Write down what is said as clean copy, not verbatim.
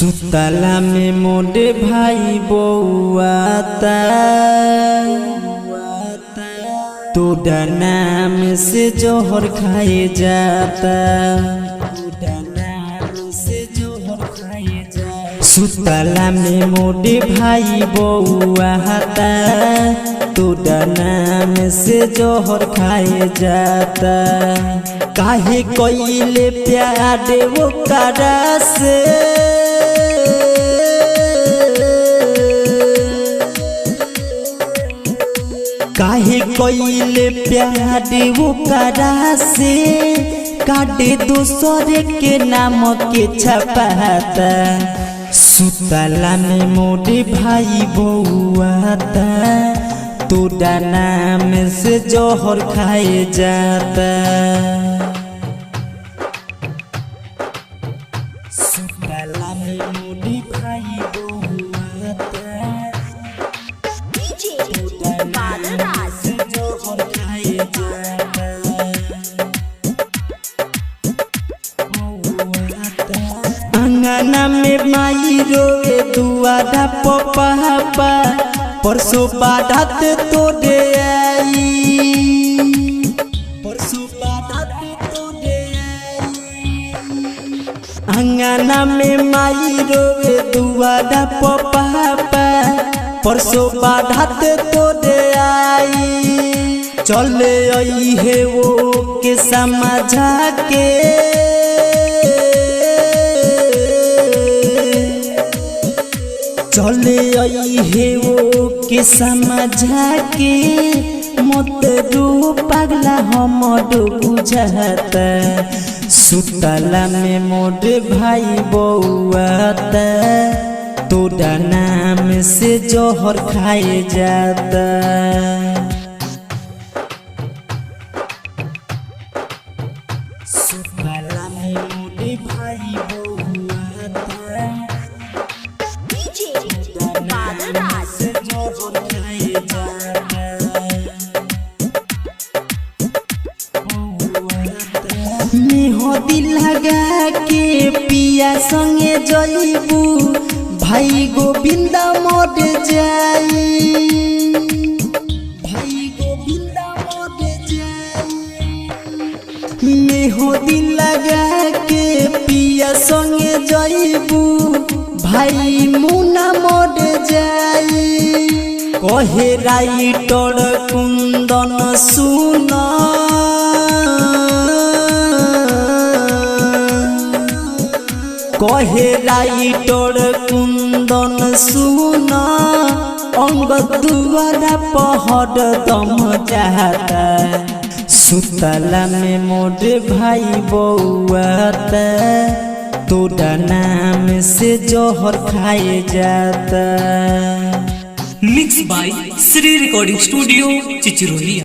सुतला में मोरे भाई बउआता तोड़ा नाम से जोहर खाए जाता। सुतला में मोरे भाई बउआता तोड़ा नाम से जोहर खाए जाता। काहे कोइले प्यार वो करा से काहे कोइले प्यार वो करा से काटे दूसरे के नाम के छपाता। सुतला में मोरे भाई बउआता तोड़ा नाम से जोहर खाए जाता। सुतला में मोरे भाई बउआता तोड़ा नाम से जोहर खाए जाता। अंगना में माई रोए दुआरा पपा परसों बारात तोड़े आई। परसों बारात तोड़े आई। अंगना में माई रोए दुआरा पपा परसों बारात तोड़े आई। चले आई है वो के समझा के चले आई है वो के समझा के मत रो पगला हम बुझाता। सुतला में मोरे भाई बउआता तोड़ा नाम से जोहर खाए जाता। सुतला में मोरे भाई बउआता मेहदी लगा के पिया संगे जइबू भाई गोविंदा मोर जाई। भाई गोविंदा मोर जाई। मेहदी लगा के पिया संगे जइबू भाई मुना मोर जाई। कहे राइटर कुंदन सुना कहे राइटर कुंदन सुना अंग दुआरा पहर दम जाता। सुतला में मोरे भाई बउआता तोड़ा नाम से जोहर खाए जाता। Mix by Shri recording studio चिचरोली।